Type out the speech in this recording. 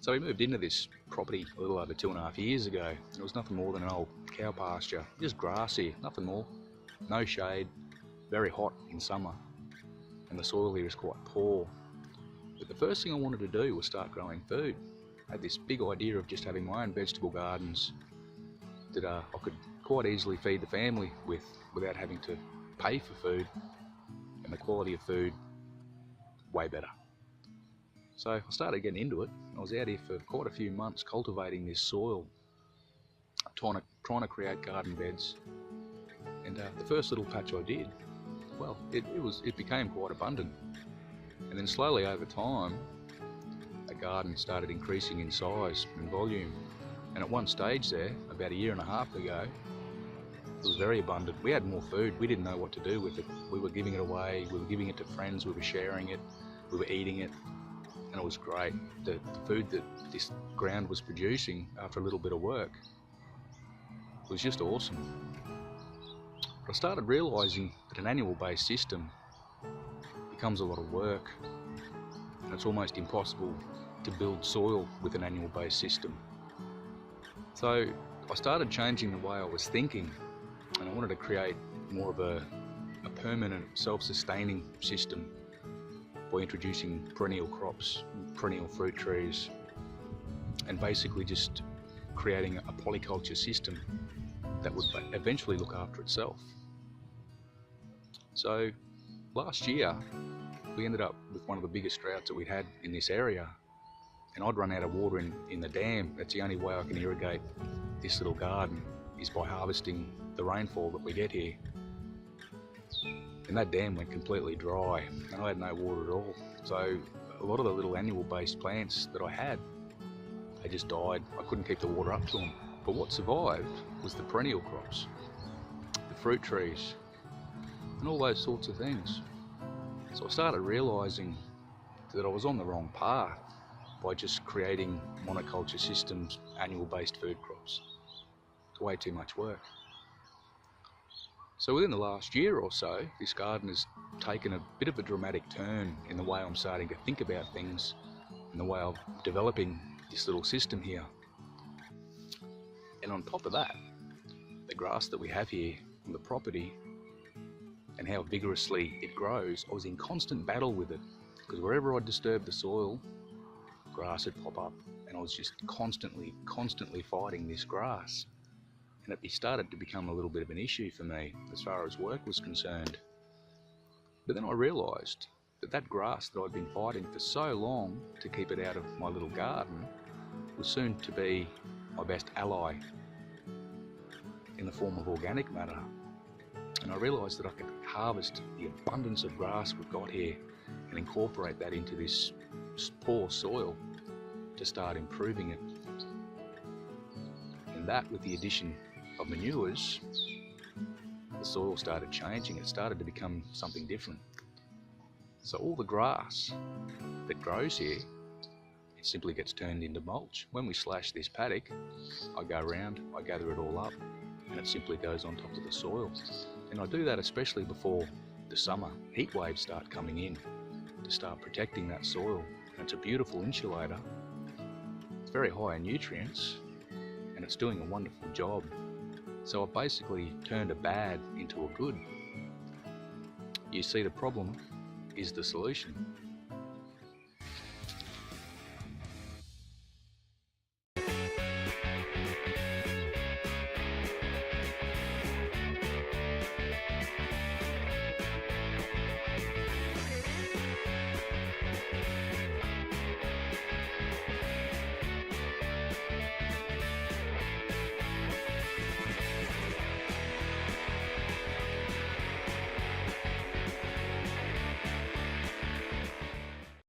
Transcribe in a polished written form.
So we moved into this property a little over 2.5 years ago. It was nothing more than an old cow pasture, just grass here, nothing more. No shade, very hot in summer, and the soil here is quite poor. But the first thing I wanted to do was start growing food. I had this big idea of just having my own vegetable gardens that I could quite easily feed the family with without having to pay for food, and the quality of food way better. So I started getting into it. I was out here for quite a few months cultivating this soil, trying to create garden beds. And the first little patch I did, well, it became quite abundant. And then slowly over time, the garden started increasing in size and volume. And at one stage there, about 1.5 years ago, it was very abundant. We had more food. We didn't know what to do with it. We were giving it away. We were giving it to friends. We were sharing it. We were eating it. And it was great. The food that this ground was producing after a little bit of work was just awesome. But I started realising that an annual-based system becomes a lot of work, and it's almost impossible to build soil with an annual-based system. So I started changing the way I was thinking, and I wanted to create more of a permanent, self-sustaining system by introducing perennial crops, perennial fruit trees, and basically just creating a polyculture system that would eventually look after itself. So last year we ended up with one of the biggest droughts that we'd had in this area, and I'd run out of water in the dam. That's the only way I can irrigate this little garden, is by harvesting the rainfall that we get here. And that dam went completely dry, and I had no water at all. So a lot of the little annual-based plants that I had, they just died. I couldn't keep the water up to them. But what survived was the perennial crops, the fruit trees, and all those sorts of things. So I started realising that I was on the wrong path by just creating monoculture systems, annual-based food crops. It's way too much work. So within the last year or so, this garden has taken a bit of a dramatic turn in the way I'm starting to think about things and the way I'm developing this little system here. And on top of that, the grass that we have here on the property and how vigorously it grows, I was in constant battle with it, because wherever I disturbed the soil, grass would pop up, and I was just constantly fighting this grass. And it started to become a little bit of an issue for me as far as work was concerned. But then I realised that that grass that I'd been fighting for so long to keep it out of my little garden was soon to be my best ally in the form of organic matter. And I realised that I could harvest the abundance of grass we've got here and incorporate that into this poor soil to start improving it. And that, with the addition of manures, the soil started changing. It started to become something different. So all the grass that grows here, it simply gets turned into mulch. When we slash this paddock, I go around, I gather it all up, and it simply goes on top of the soil. And I do that especially before the summer heat waves start coming in, to start protecting that soil. And it's a beautiful insulator. It's very high in nutrients, and it's doing a wonderful job. So I've basically turned a bad into a good. You see, the problem is the solution.